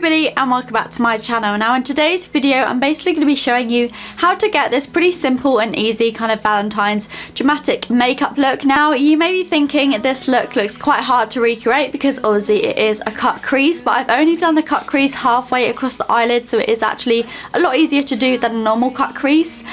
everybody and welcome back to my channel. Now in today's video I'm basically going to be showing you how to get this pretty simple and easy kind of Valentine's dramatic makeup look. Now you may be thinking this look looks quite hard to recreate because obviously it is a cut crease, but I've only done the cut crease halfway across the eyelid, so it is actually a lot easier to do than a normal cut crease.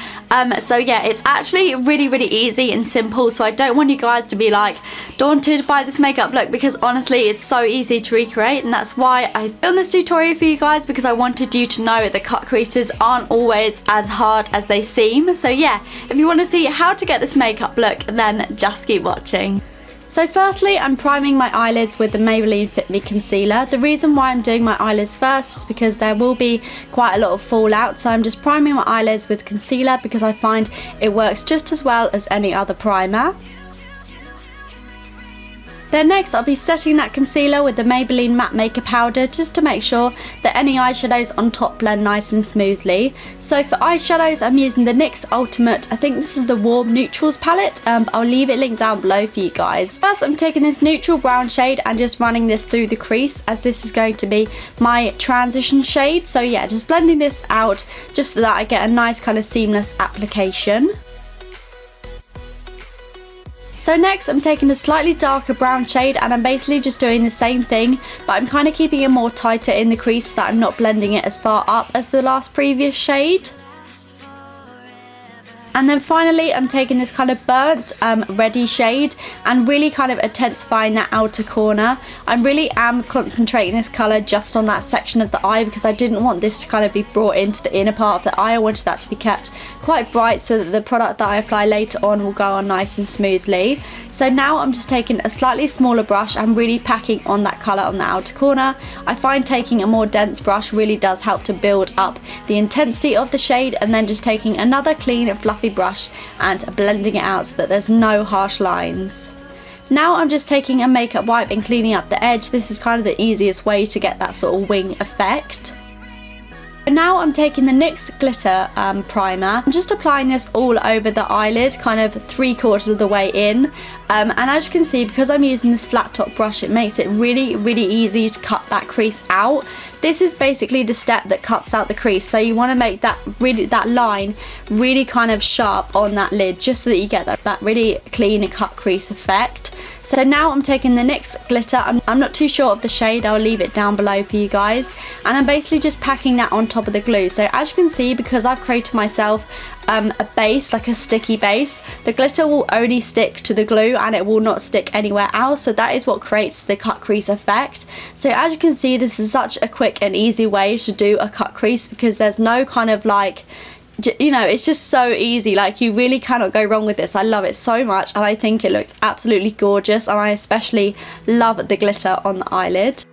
So yeah, it's actually really easy and simple, so I don't want you guys to be like daunted by this makeup look because honestly it's so easy to recreate, and that's why I filmed this tutorial for you guys, because I wanted you to know that cut creases aren't always as hard as they seem. So yeah, if you want to see how to get this makeup look, then just keep watching. So firstly, I'm priming my eyelids with the Maybelline Fit Me Concealer. The reason why I'm doing my eyelids first is because there will be quite a lot of fallout, so I'm just priming my eyelids with concealer because I find it works just as well as any other primer. Then next I'll be setting that concealer with the Maybelline Matte Makeup Powder just to make sure that any eyeshadows on top blend nice and smoothly. So for eyeshadows I'm using the NYX Ultimate, I think this is the Warm Neutrals palette, but I'll leave it linked down below for you guys. First I'm taking this neutral brown shade and just running this through the crease, as this is going to be my transition shade. So yeah, just blending this out just so that I get a nice kind of seamless application. So next I'm taking a slightly darker brown shade and I'm basically just doing the same thing, but I'm kind of keeping it more tighter in the crease so that I'm not blending it as far up as the last previous shade. And then finally I'm taking this kind of burnt reddy shade and really kind of intensifying that outer corner. I really am concentrating this colour just on that section of the eye because I didn't want this to kind of be brought into the inner part of the eye. I wanted that to be kept quite bright so that the product that I apply later on will go on nice and smoothly. So now I'm just taking a slightly smaller brush and really packing on that colour on the outer corner. I find taking a more dense brush really does help to build up the intensity of the shade, and then just taking another clean and fluffy brush and blending it out so that there's no harsh lines. Now I'm just taking a makeup wipe and cleaning up the edge. This is kind of the easiest way to get that sort of wing effect. And now I'm taking the NYX glitter primer. I'm just applying this all over the eyelid, kind of 3/4 of the way in. And as you can see, because I'm using this flat top brush, it makes it really easy to cut that crease out. This is basically the step that cuts out the crease, so you want to make that line really kind of sharp on that lid, just so that you get that really clean cut crease effect. So now I'm taking the NYX glitter. I'm not too sure of the shade, I'll leave it down below for you guys, and I'm basically just packing that on top of the glue. So as you can see, because I've created myself a base, like a sticky base, the glitter will only stick to the glue and it will not stick anywhere else, so that is what creates the cut crease effect. So as you can see, this is such a quick and easy way to do a cut crease because there's no kind of like, you know, it's just so easy. Like, you really cannot go wrong with this. I love it so much and I think it looks absolutely gorgeous, and I especially love the glitter on the eyelid.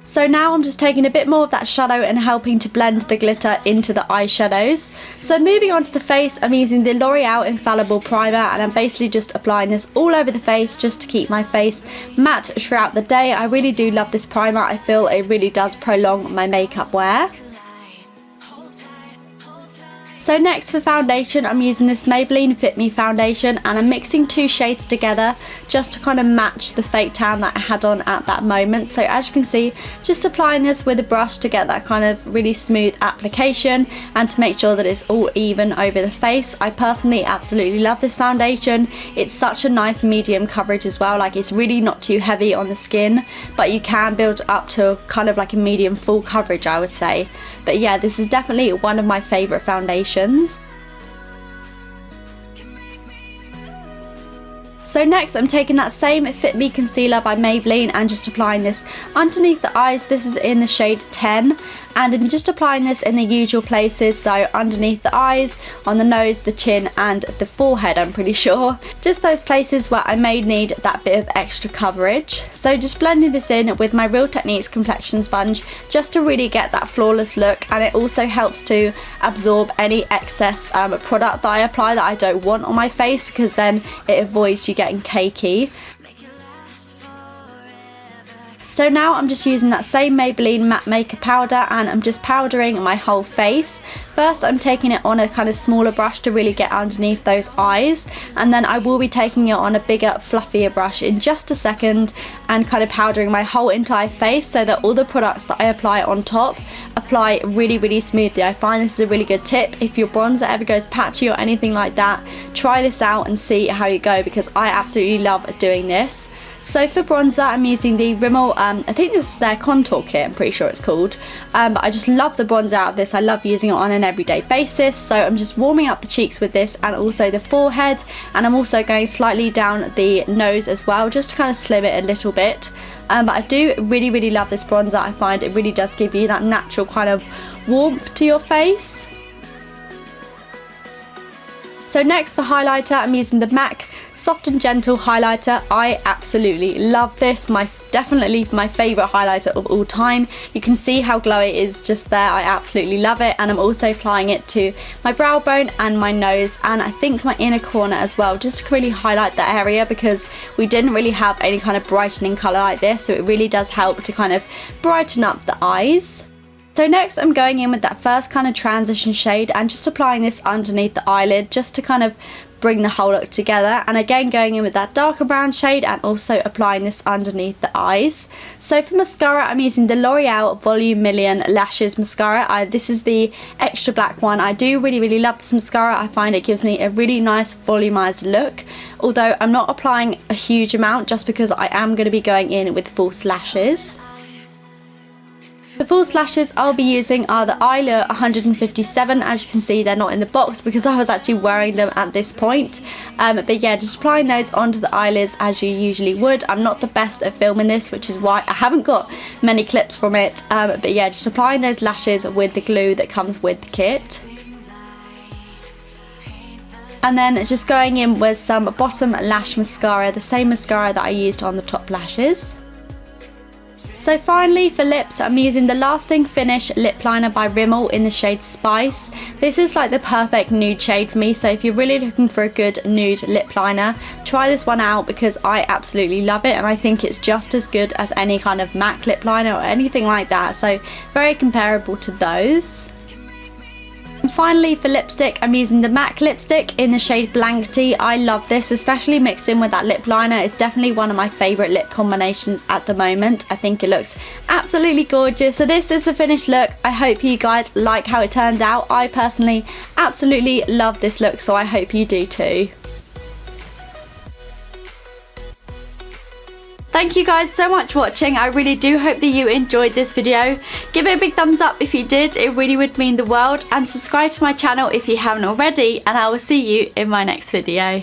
So now I'm just taking a bit more of that shadow and helping to blend the glitter into the eyeshadows. So moving on to the face, I'm using the L'Oreal Infallible Primer, and I'm basically just applying this all over the face just to keep my face matte throughout the day. I really do love this primer. I feel it really does prolong my makeup wear. So next for foundation, I'm using this Maybelline Fit Me foundation, and I'm mixing 2 shades together just to kind of match the fake tan that I had on at that moment. So as you can see, just applying this with a brush to get that kind of really smooth application and to make sure that it's all even over the face. I personally absolutely love this foundation. It's such a nice medium coverage as well. Like, it's really not too heavy on the skin, but you can build up to kind of like a medium full coverage, I would say. But yeah, this is definitely one of my favourite foundations. So next I'm taking that same Fit Me concealer by Maybelline and just applying this underneath the eyes. This is in the shade 10, and I'm just applying this in the usual places, so underneath the eyes, on the nose, the chin and the forehead, I'm pretty sure. Just those places where I may need that bit of extra coverage. So just blending this in with my Real Techniques complexion sponge just to really get that flawless look, and it also helps to absorb any excess product that I apply that I don't want on my face, because then it avoids you getting cakey. So now I'm just using that same Maybelline Matte Makeup Powder and I'm just powdering my whole face. First I'm taking it on a kind of smaller brush to really get underneath those eyes, and then I will be taking it on a bigger, fluffier brush in just a second and kind of powdering my whole entire face so that all the products that I apply on top apply really, really smoothly. I find this is a really good tip. If your bronzer ever goes patchy or anything like that, try this out and see how you go, because I absolutely love doing this. So for bronzer, I'm using the Rimmel, I think this is their contour kit, I'm pretty sure it's called. But I just love the bronzer out of this. I love using it on an everyday basis. So I'm just warming up the cheeks with this and also the forehead. And I'm also going slightly down the nose as well, just to kind of slim it a little bit. But I do really, really love this bronzer. I find it really does give you that natural kind of warmth to your face. So next for highlighter, I'm using the MAC Soft and Gentle highlighter. I absolutely love this. Definitely my favourite highlighter of all time. You can see how glowy it is just there. I absolutely love it, and I'm also applying it to my brow bone and my nose, and I think my inner corner as well, just to really highlight that area, because we didn't really have any kind of brightening colour like this, so it really does help to kind of brighten up the eyes. So next I'm going in with that first kind of transition shade and just applying this underneath the eyelid just to kind of bring the whole look together, and again going in with that darker brown shade and also applying this underneath the eyes. So for mascara, I'm using the L'Oreal Volume Million Lashes Mascara. This is the extra black one. I do really, really love this mascara. I find it gives me a really nice volumized look, although I'm not applying a huge amount just because I am going to be going in with false lashes. The false lashes I'll be using are the Eylure 157. As you can see, they're not in the box because I was actually wearing them at this point. But yeah, just applying those onto the eyelids as you usually would. I'm not the best at filming this, which is why I haven't got many clips from it. But yeah, just applying those lashes with the glue that comes with the kit. And then just going in with some bottom lash mascara, the same mascara that I used on the top lashes. So finally for lips, I'm using the Lasting Finish Lip Liner by Rimmel in the shade Spice. This is like the perfect nude shade for me, so if you're really looking for a good nude lip liner, try this one out because I absolutely love it, and I think it's just as good as any kind of MAC lip liner or anything like that, so very comparable to those. And finally for lipstick, I'm using the MAC lipstick in the shade Blankety. I love this, especially mixed in with that lip liner. It's definitely one of my favourite lip combinations at the moment. I think it looks absolutely gorgeous. So this is the finished look. I hope you guys like how it turned out. I personally absolutely love this look, so I hope you do too. Thank you guys so much for watching. I really do hope that you enjoyed this video. Give it a big thumbs up if you did. It really would mean the world. And subscribe to my channel if you haven't already. And I will see you in my next video.